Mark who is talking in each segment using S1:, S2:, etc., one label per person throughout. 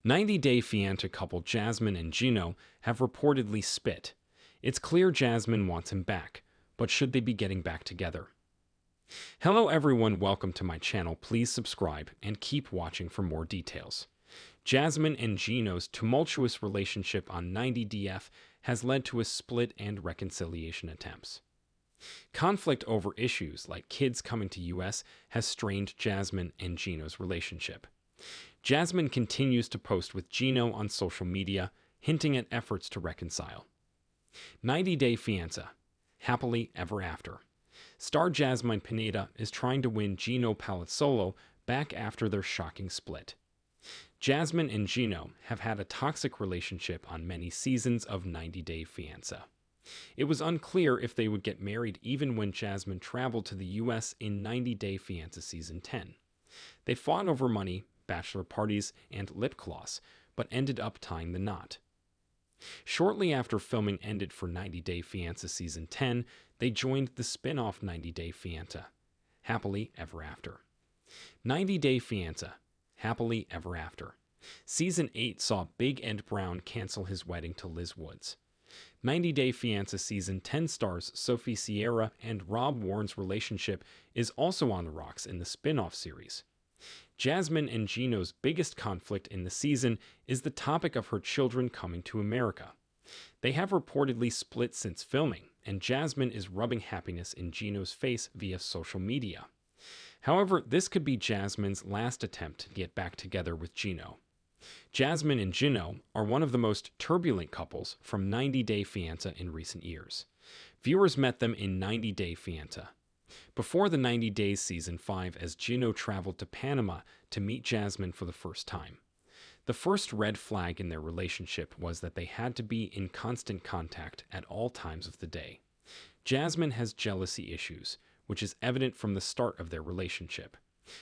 S1: 90-Day Fiancé couple Jasmine and Gino have reportedly split. It's clear Jasmine wants him back, but should they be getting back together? Hello everyone, welcome to my channel. Please subscribe and keep watching for more details. Jasmine and Gino's tumultuous relationship on 90DF has led to a split and reconciliation attempts. Conflict over issues like kids coming to US has strained Jasmine and Gino's relationship. Jasmine continues to post with Gino on social media, hinting at efforts to reconcile. 90-Day Fiancé, happily ever after. Star Jasmine Pineda is trying to win Gino Palazzolo back after their shocking split. Jasmine and Gino have had a toxic relationship on many seasons of 90-Day Fiancé. It was unclear if they would get married even when Jasmine traveled to the US in 90-Day Fiancé Season 10. They fought over money, bachelor parties, and lip gloss, but ended up tying the knot. Shortly after filming ended for 90-Day Fiancé Season 10, they joined the spin-off 90-Day Fiancé, happily ever after. 90-Day Fiancé, happily ever after. Season 8 saw Big Ed Brown cancel his wedding to Liz Woods. 90-Day Fiancé Season 10 stars Sophie Sierra and Rob Warren's relationship is also on the rocks in the spin-off series. Jasmine and Gino's biggest conflict in the season is the topic of her children coming to America. They have reportedly split since filming, and Jasmine is rubbing happiness in Gino's face via social media. However, this could be Jasmine's last attempt to get back together with Gino. Jasmine and Gino are one of the most turbulent couples from 90-Day Fiancé in recent years. Viewers met them in 90-Day Fiancé before the 90 Days Season 5 as Gino traveled to Panama to meet Jasmine for the first time. The first red flag in their relationship was that they had to be in constant contact at all times of the day. Jasmine has jealousy issues, which is evident from the start of their relationship.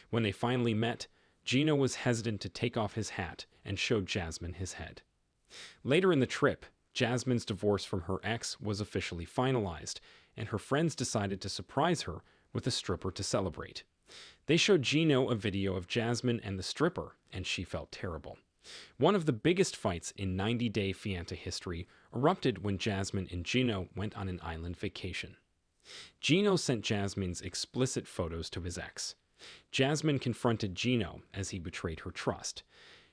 S1: When they finally met, Gino was hesitant to take off his hat and showed Jasmine his head. Later in the trip, Jasmine's divorce from her ex was officially finalized, and her friends decided to surprise her with a stripper to celebrate. They showed Gino a video of Jasmine and the stripper, and she felt terrible. One of the biggest fights in 90-Day Fiancé history erupted when Jasmine and Gino went on an island vacation. Gino sent Jasmine's explicit photos to his ex. Jasmine confronted Gino as he betrayed her trust.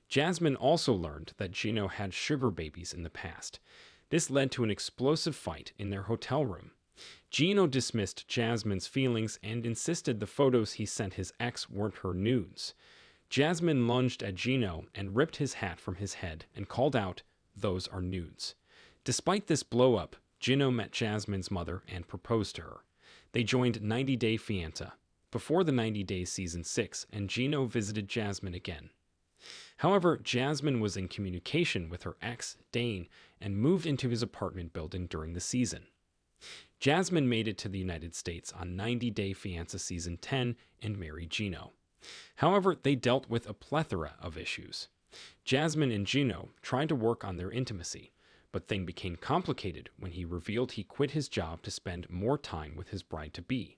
S1: Jasmine also learned that Gino had sugar babies in the past. This led to an explosive fight in their hotel room. Gino dismissed Jasmine's feelings and insisted the photos he sent his ex weren't her nudes. Jasmine lunged at Gino and ripped his hat from his head and called out, "Those are nudes." Despite this blow-up, Gino met Jasmine's mother and proposed to her. They joined 90-Day Fiancé before the 90 Days Season 6, and Gino visited Jasmine again. However, Jasmine was in communication with her ex, Dane, and moved into his apartment building during the season. Jasmine made it to the United States on 90-Day Fiancé Season 10 and married Gino. However, they dealt with a plethora of issues. Jasmine and Gino tried to work on their intimacy, but things became complicated when he revealed he quit his job to spend more time with his bride-to-be.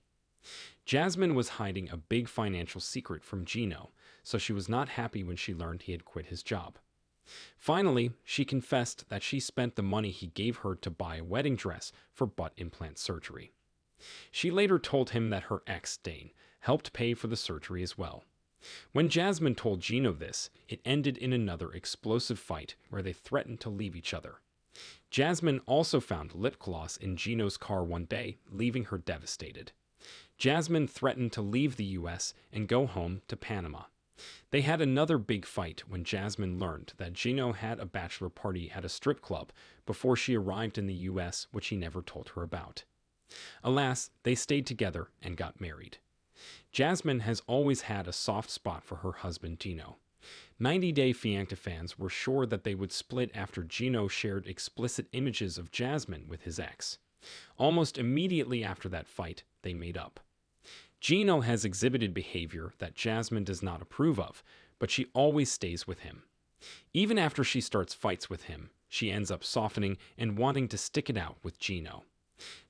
S1: Jasmine was hiding a big financial secret from Gino, so she was not happy when she learned he had quit his job. Finally, she confessed that she spent the money he gave her to buy a wedding dress for butt implant surgery. She later told him that her ex, Dane, helped pay for the surgery as well. When Jasmine told Gino this, it ended in another explosive fight where they threatened to leave each other. Jasmine also found lip gloss in Gino's car one day, leaving her devastated. Jasmine threatened to leave the US and go home to Panama. They had another big fight when Jasmine learned that Gino had a bachelor party at a strip club before she arrived in the US, which he never told her about. Alas, they stayed together and got married. Jasmine has always had a soft spot for her husband Gino. 90-Day Fiancé fans were sure that they would split after Gino shared explicit images of Jasmine with his ex. Almost immediately after that fight, they made up. Gino has exhibited behavior that Jasmine does not approve of, but she always stays with him. Even after she starts fights with him, she ends up softening and wanting to stick it out with Gino.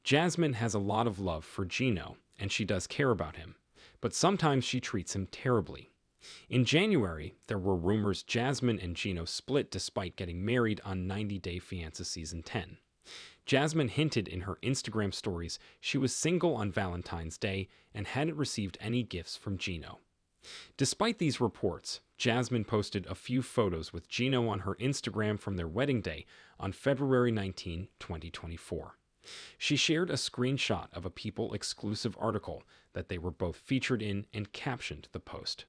S1: Jasmine has a lot of love for Gino, and she does care about him, but sometimes she treats him terribly. In January, there were rumors Jasmine and Gino split despite getting married on 90 Day Fiancé Season 10. Jasmine hinted in her Instagram stories she was single on Valentine's Day and hadn't received any gifts from Gino. Despite these reports, Jasmine posted a few photos with Gino on her Instagram from their wedding day on February 19, 2024. She shared a screenshot of a People exclusive article that they were both featured in and captioned the post.